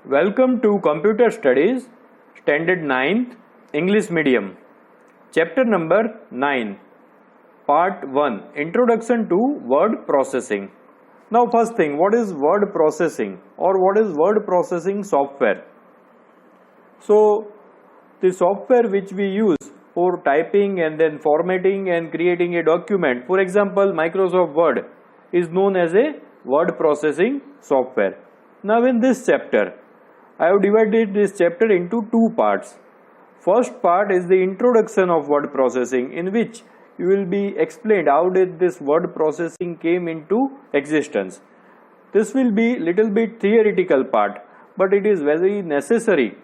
Welcome to Computer Studies, Standard 9th, English Medium, Chapter number 9, Part 1, Introduction to Word Processing. Now first thing, what is word processing or what is word processing software? So, the software which we use for typing and then formatting and creating a document, for example, Microsoft Word is known as a word processing software. Now in this chapter, I have divided this chapter into two parts. First part is the introduction of word processing, in which you will be explained how did this word processing came into existence. This will be little bit theoretical part, but it is very necessary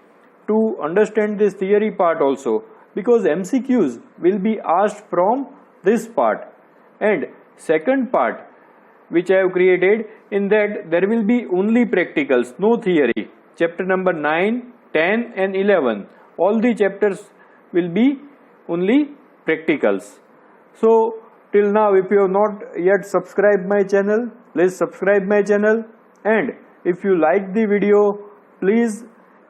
to understand this theory part also, because MCQs will be asked from this part. And second part which I have created, in that there will be only practicals, no theory. Chapter number 9, 10 and 11, all the chapters will be only practicals. So till now, if you have not yet subscribed my channel, please subscribe my channel, and if you like the video, please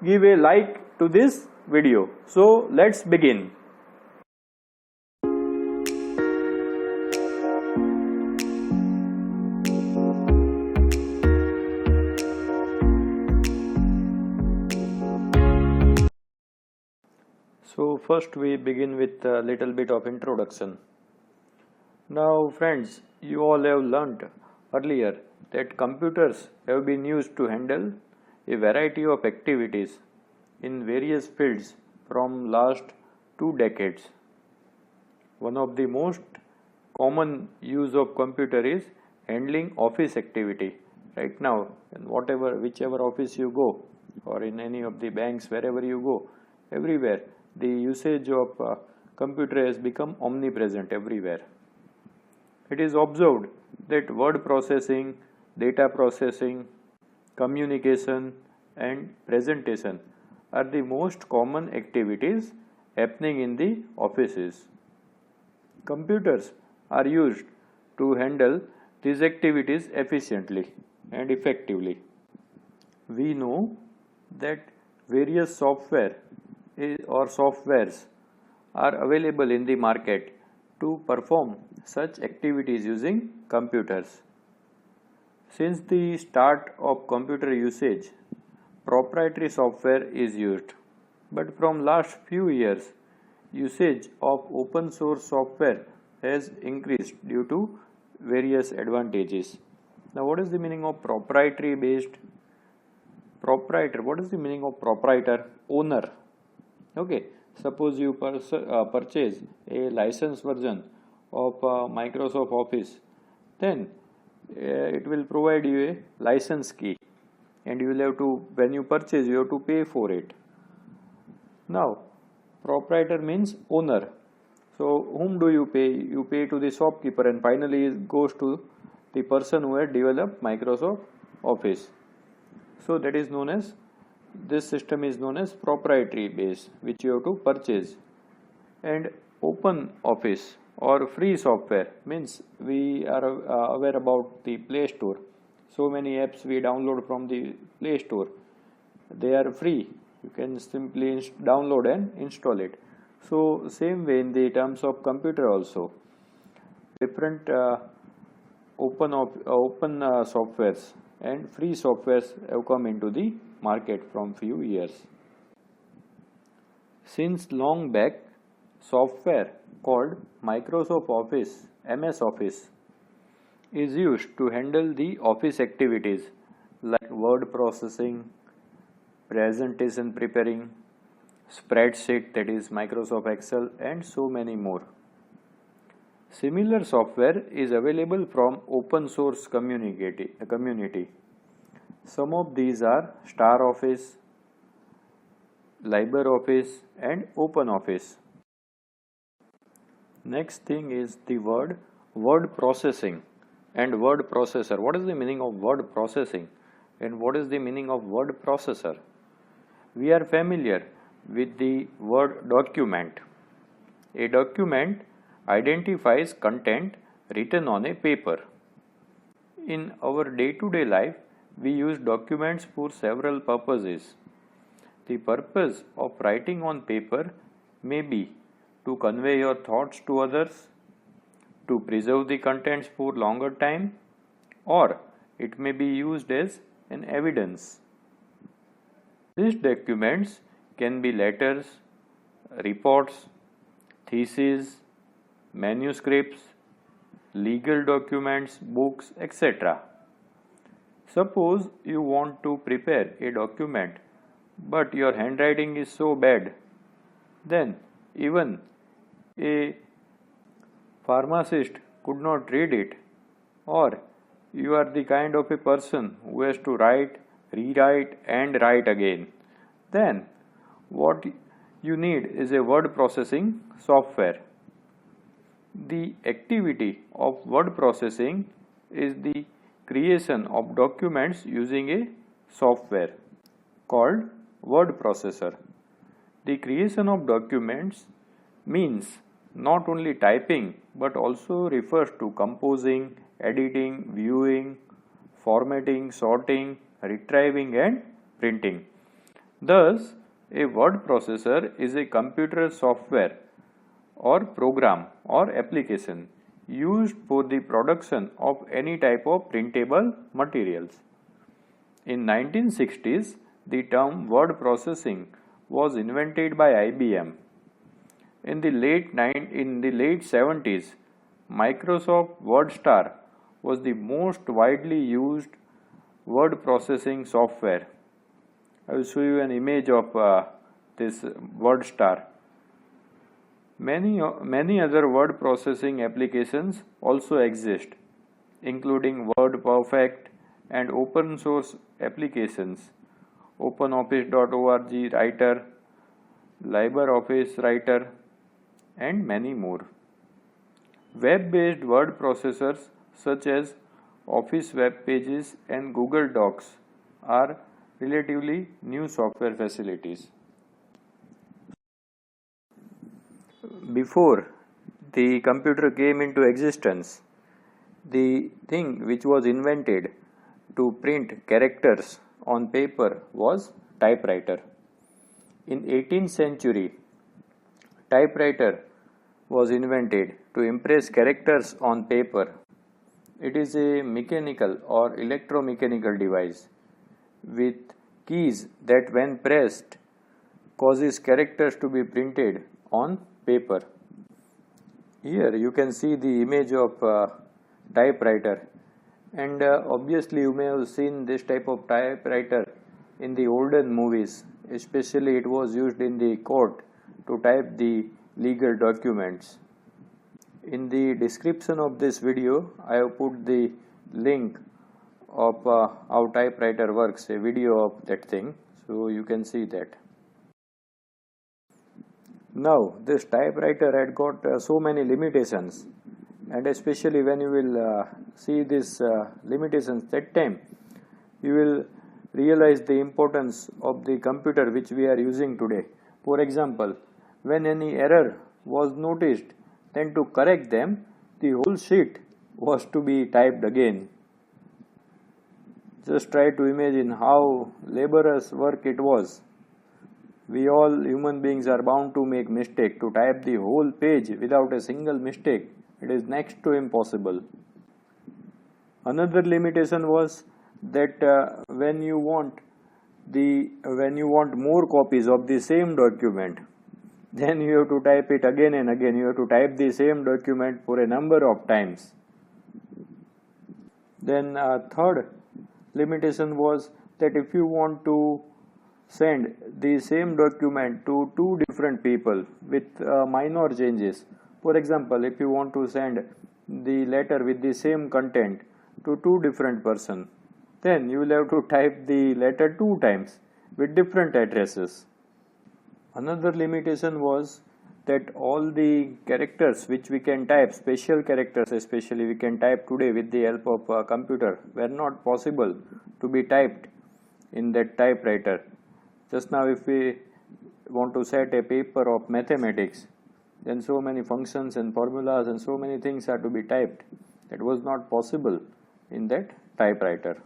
give a like to this video. So let's begin. So first we begin with a little bit of introduction. Now friends, you all have learnt earlier that computers have been used to handle a variety of activities in various fields from last 2 decades. One of the most common use of computer is handling office activity. Right now, in whichever office you go, or in any of the banks, wherever you go, everywhere the usage of computer has become omnipresent everywhere. It is observed that word processing, data processing, communication and presentation are the most common activities happening in the offices. Computers are used to handle these activities efficiently and effectively. We know that various softwares are available in the market to perform such activities using computers. Since the start of computer usage, proprietary software is used, but from last few years, usage of open source software has increased due to various advantages. Now, what is the meaning of proprietary based? Proprietor, what is the meaning of proprietor? Owner. Okay, suppose you purchase a licensed version of Microsoft Office, then it will provide you a license key, and you will have to, when you purchase, you have to pay for it. Now, proprietor means owner. So, whom do you pay? You pay to the shopkeeper, and finally it goes to the person who had developed Microsoft Office. So, that is known as, this system is known as proprietary base, which you have to purchase. And open office or free software means, we are aware about the Play Store. So many apps we download from the Play Store. They are free. You can simply download and install it. So same way in the terms of computer also, different open softwares and free softwares have come into the market from few years. Since long back, software called Microsoft Office, MS Office, is used to handle the office activities like word processing, presentation preparing, spreadsheet, that is Microsoft Excel, and so many more. Similar software is available from open source community. Some of these are Star Office, LibreOffice and OpenOffice. Next thing is the word processing and word processor. What is the meaning of word processing and what is the meaning of word processor? We are familiar with the word document. A document identifies content written on a paper. In our day-to-day life, we use documents for several purposes. The purpose of writing on paper may be to convey your thoughts to others, to preserve the contents for longer time, or it may be used as an evidence. These documents can be letters, reports, theses, manuscripts, legal documents, books, etc. Suppose you want to prepare a document but your handwriting is so bad, then even a pharmacist could not read it, or you are the kind of a person who has to write, rewrite and write again, then what you need is a word processing software. The activity of word processing is the creation of documents using a software called word processor. The creation of documents means not only typing but also refers to composing, editing, viewing, formatting, sorting, retrieving and printing. Thus, a word processor is a computer software or program or application used for the production of any type of printable materials. In 1960s, the term word processing was invented by IBM. In the late 70s, Microsoft WordStar was the most widely used word processing software. I will show you an image of this WordStar. Many other word processing applications also exist, including WordPerfect and open source applications, OpenOffice.org Writer, LibreOffice Writer, and many more. Web-based word processors such as Office web pages and Google Docs are relatively new software facilities. Before the computer came into existence, the thing which was invented to print characters on paper was typewriter. In 18th century, typewriter was invented to impress characters on paper. It is a mechanical or electromechanical device with keys that when pressed causes characters to be printed on paper. Here you can see the image of typewriter, and obviously you may have seen this type of typewriter in the olden movies. Especially it was used in the court to type the legal documents. In the description of this video I have put the link of how typewriter works, a video of that thing, so you can see that. Now this typewriter had got so many limitations, and especially when you will see these limitations, that time you will realize the importance of the computer which we are using today. For example, when any error was noticed, then to correct them the whole sheet was to be typed again. Just try to imagine how laborious work it was. We all human beings are bound to make mistake. To type the whole page without a single mistake, it is next to impossible. Another limitation was that when you want more copies of the same document, then you have to type it again and again. You have to type the same document for a number of times. Then third limitation was that if you want to send the same document to two different people with minor changes, for example, if you want to send the letter with the same content to two different persons, then you will have to type the letter 2 times with different addresses. Another limitation was that all the characters which we can type, special characters especially we can type today with the help of a computer, were not possible to be typed in that typewriter. Just now if we want to set a paper of mathematics, then so many functions and formulas and so many things are to be typed. That was not possible in that typewriter.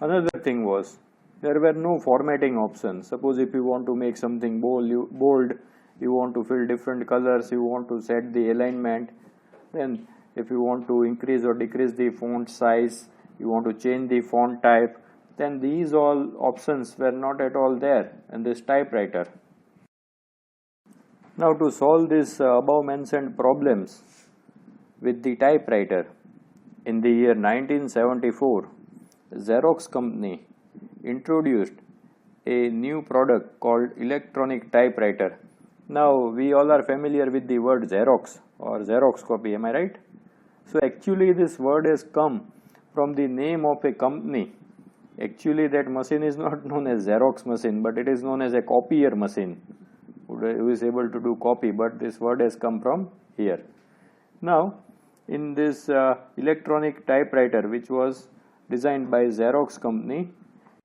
Another thing was there were no formatting options. Suppose if you want to make something bold, you want to fill different colors, you want to set the alignment, then if you want to increase or decrease the font size, you want to change the font type, then these all options were not at all there in this typewriter. Now to solve this above mentioned problems with the typewriter, in the year 1974, Xerox company introduced a new product called electronic typewriter. Now we all are familiar with the word Xerox or Xerox copy, am I right? So actually this word has come from the name of a company. Actually that machine is not known as Xerox machine, but it is known as a copier machine who is able to do copy, but this word has come from here. Now in this electronic typewriter which was designed by Xerox company,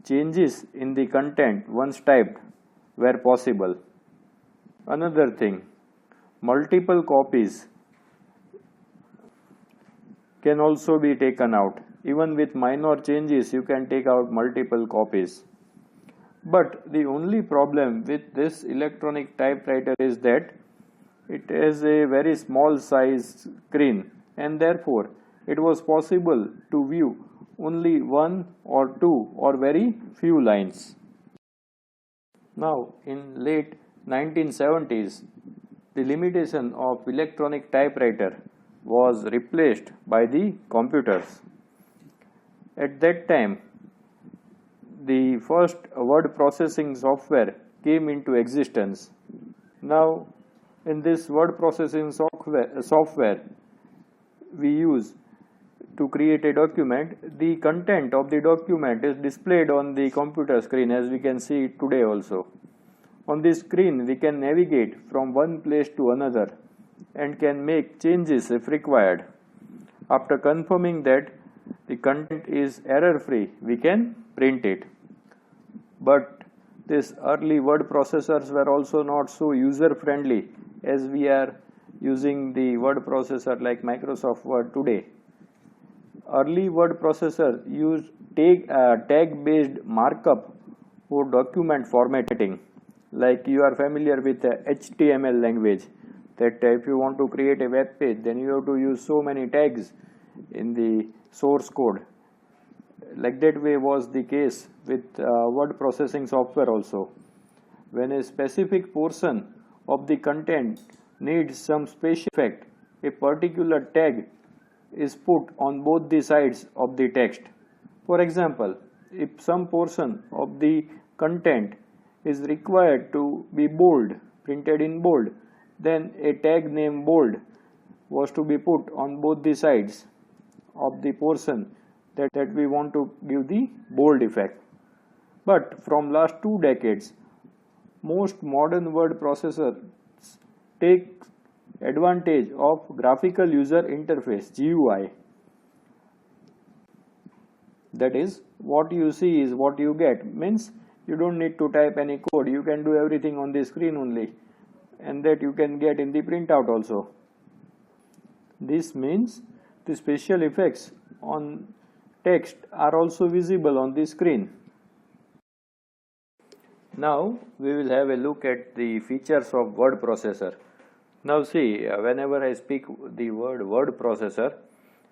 changes in the content once typed were possible. Another thing, multiple copies can also be taken out. Even with minor changes, you can take out multiple copies. But the only problem with this electronic typewriter is that it has a very small size screen, and therefore it was possible to view only one or two or very few lines. Now in late 1970s, the limitation of electronic typewriter was replaced by the computers. At that time, the first word processing software came into existence. Now in this word processing software we use to create a document, the content of the document is displayed on the computer screen, as we can see today also. On this screen we can navigate from one place to another and can make changes if required. After confirming that the content is error free, we can print it. But these early word processors were also not so user friendly as we are using the word processor like Microsoft Word today. Early word processor used tag based markup for document formatting. Like you are familiar with the HTML language, that if you want to create a web page, then you have to use so many tags in the source code. Like that way was the case with word processing software also. When a specific portion of the content needs some special effect, a particular tag is put on both the sides of the text. For example, if some portion of the content is required to be bold, printed in bold, then a tag named bold was to be put on both the sides of the portion that we want to give the bold effect. But from last 2 decades, most modern word processors take advantage of graphical user interface GUI. That is, what you see is what you get, means you don't need to type any code, you can do everything on the screen only, and that you can get in the printout also. This means the special effects on text are also visible on the screen. Now we will have a look at the features of word processor. Now see, whenever I speak the word processor,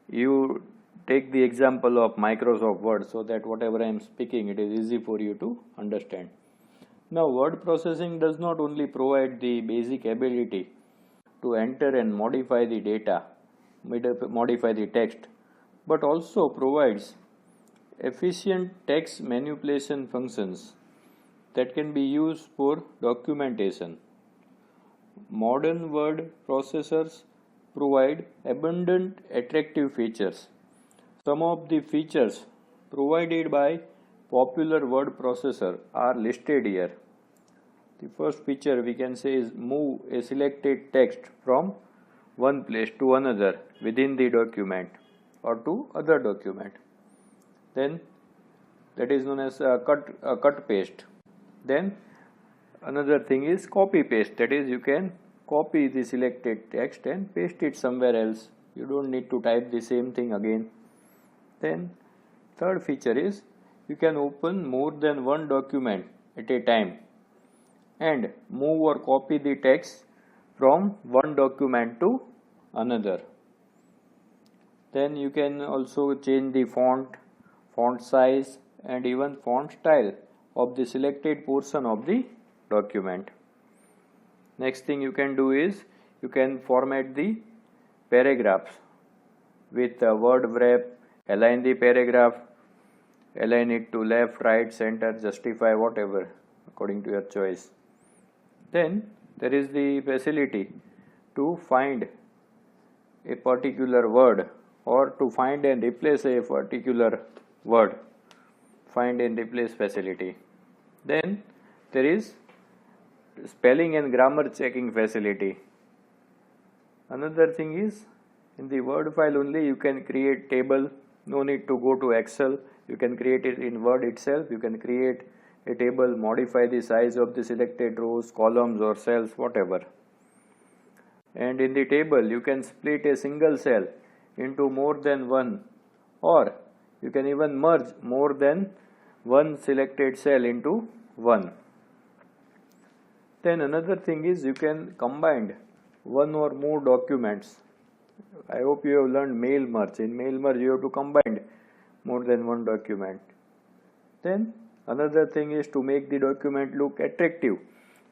you take the example of Microsoft Word, so that whatever I am speaking, it is easy for you to understand. Now word processing does not only provide the basic ability to enter and modify the data, modify the text, but also provides efficient text manipulation functions that can be used for documentation. Modern word processors provide abundant attractive features. Some of the features provided by popular word processor are listed here. The first feature we can say is move a selected text from one place to another within the document or to other document. Then that is known as cut paste. Then another thing is copy paste, that is you can copy the selected text and paste it somewhere else. You don't need to type the same thing again. Then third feature is you can open more than one document at a time and move or copy the text from one document to another. Then you can also change the font size and even font style of the selected portion of the document. Next thing you can do is you can format the paragraphs with a word wrap, align the paragraph, align it to left, right, center, justify, whatever according to your choice. Then there is the facility to find a particular word or to find and replace a particular word, find and replace facility. Then there is spelling and grammar checking facility. Another thing is, in the Word file only you can create table, no need to go to Excel, you can create it in Word itself, you can create a table, modify the size of the selected rows, columns or cells, whatever. And in the table you can split a single cell into more than one, or you can even merge more than one selected cell into one. Then another thing is you can combine one or more documents. I hope you have learned mail merge. In mail merge you have to combine more than one document. Then another thing is to make the document look attractive.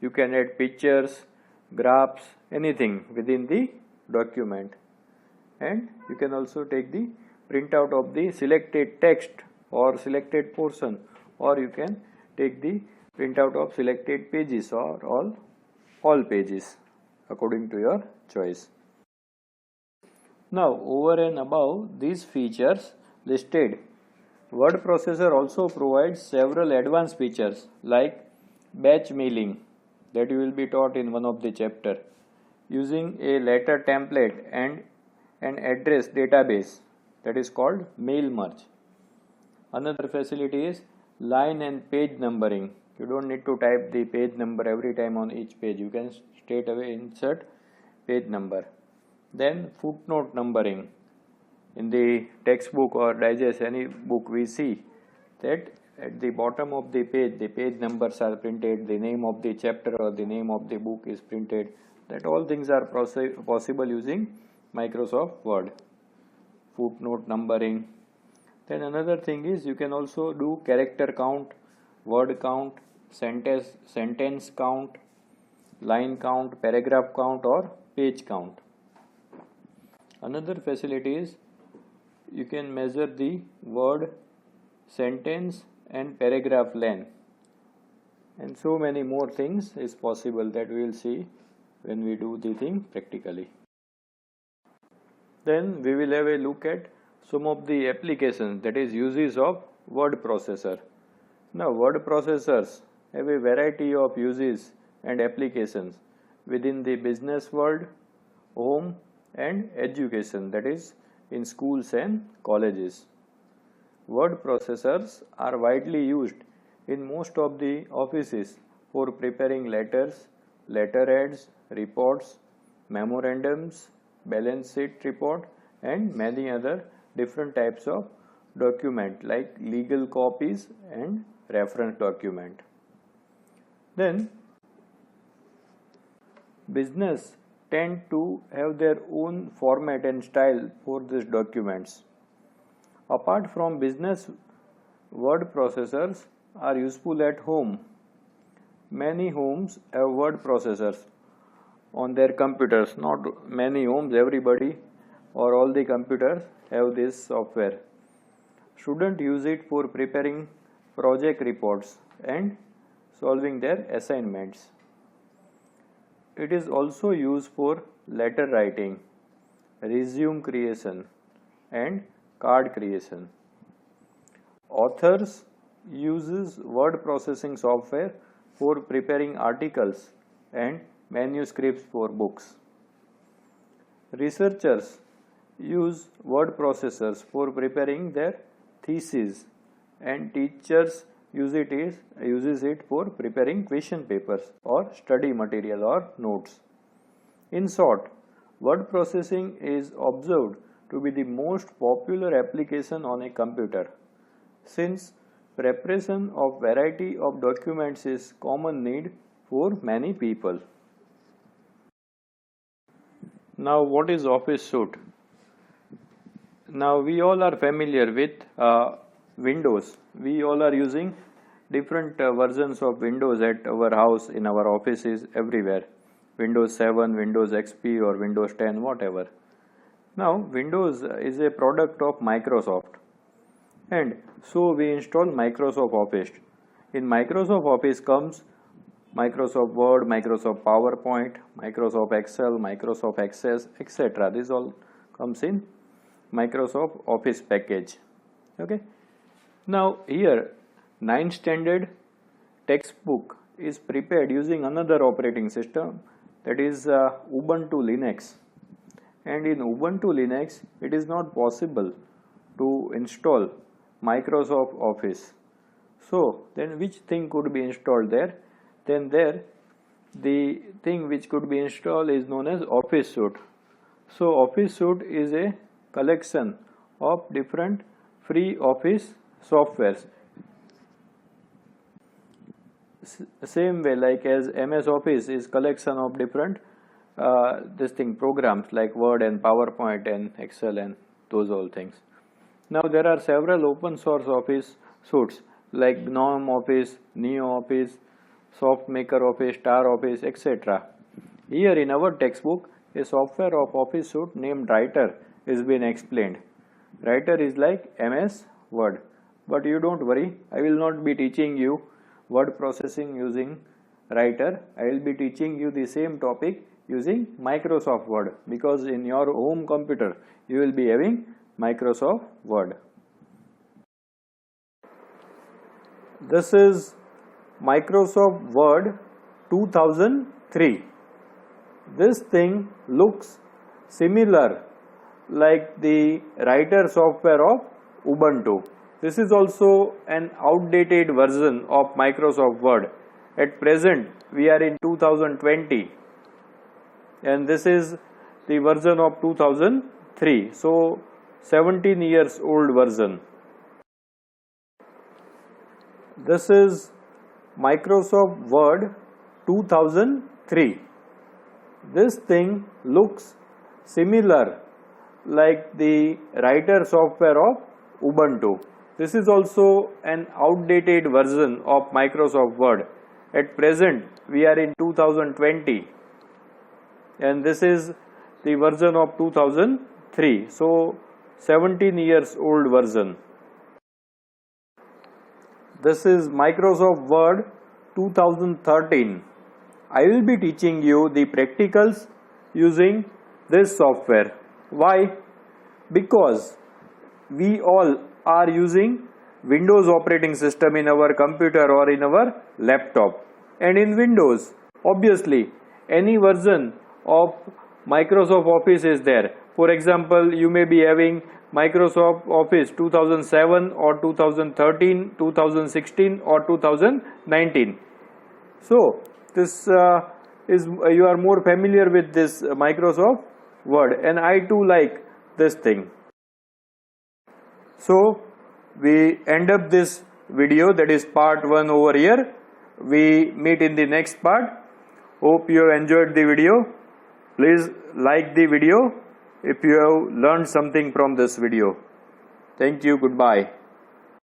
You can add pictures, graphs, anything within the document. And you can also take the printout of the selected text or selected portion, or you can take the printout of selected pages or all pages according to your choice. Now over and above these features listed, word processor also provides several advanced features like batch mailing that you will be taught in one of the chapter, using a letter template and an address database, that is called mail merge. Another facility is line and page numbering. You don't need to type the page number every time on each page. You can straight away insert page number. Then footnote numbering. In the textbook or digest, any book, we see that at the bottom of the page numbers are printed, the name of the chapter or the name of the book is printed. That all things are possible using Microsoft Word. Footnote numbering. Then another thing is you can also do character count, word count, sentence count, line count, paragraph count or page count. Another facility is you can measure the word, sentence and paragraph length, and so many more things is possible that we will see when we do the thing practically. Then we will have a look at some of the applications, that is uses of word processor. Now word processors have a variety of uses and applications within the business world, home and education, that is in schools and colleges. Word processors are widely used in most of the offices for preparing letters, letter ads, reports, memorandums, balance sheet report and many other different types of document like legal copies and reference document. Then business tend to have their own format and style for these documents. Apart from business, word processors are useful at home. Many homes have word processors on their computers. Not many homes, everybody or all the computers have this software. Students use it for preparing project reports and solving their assignments. It is also used for letter writing, resume creation and card creation. Authors uses word processing software for preparing articles and manuscripts for books. Researchers use word processors for preparing their theses, and teachers uses it for preparing question papers or study material or notes. In short, word processing is observed to be the most popular application on a computer, since preparation of variety of documents is common need for many people. Now, what is office suite? Now, we all are familiar with Windows. We all are using different versions of Windows at our house, in our offices, everywhere. Windows 7, Windows XP or Windows 10, whatever. Now, Windows is a product of Microsoft, and so we install Microsoft Office. In Microsoft Office comes Microsoft Word, Microsoft PowerPoint, Microsoft Excel, Microsoft Access, etc. This all comes in Microsoft Office package. Okay. Now here 9th standard textbook is prepared using another operating system, that is Ubuntu Linux. And in Ubuntu Linux it is not possible to install Microsoft Office. So then which thing could be installed there? Then there the thing which could be installed is known as Office Suite. So Office Suite is a collection of different free office softwares. Same way like as MS Office is collection of different programs like Word and PowerPoint and Excel and those all things. Now there are several open source office suites like GNOME Office, Neo Office, SoftMaker Office, Star Office, etc. Here in our textbook, a software of Office suite named Writer is being explained. Writer is like MS Word, but you don't worry, I will not be teaching you word processing using Writer. I will be teaching you the same topic using Microsoft Word, because in your home computer you will be having Microsoft Word. This is Microsoft Word 2003. This thing looks similar like the Writer software of Ubuntu. This is also an outdated version of Microsoft Word. At present we are in 2020 and this is the version of 2003. So 17 years old version. This is Microsoft Word 2003. This thing looks similar like the Writer software of Ubuntu. This is also an outdated version of Microsoft Word. At present we are in 2020 and this is the version of 2003. So 17 years old version. This is Microsoft Word 2013. I will be teaching you the practicals using this software. Why? Because we all are using Windows operating system in our computer or in our laptop, and in Windows obviously any version of Microsoft Office is there. For example, you may be having Microsoft Office 2007 or 2013, 2016 or 2019. So this you are more familiar with this Microsoft Word, and I too like this thing. So we end up this video, that is part 1 over here. We meet in the next part. Hope you have enjoyed the video. Please like the video if you have learned something from this video. Thank you. Goodbye.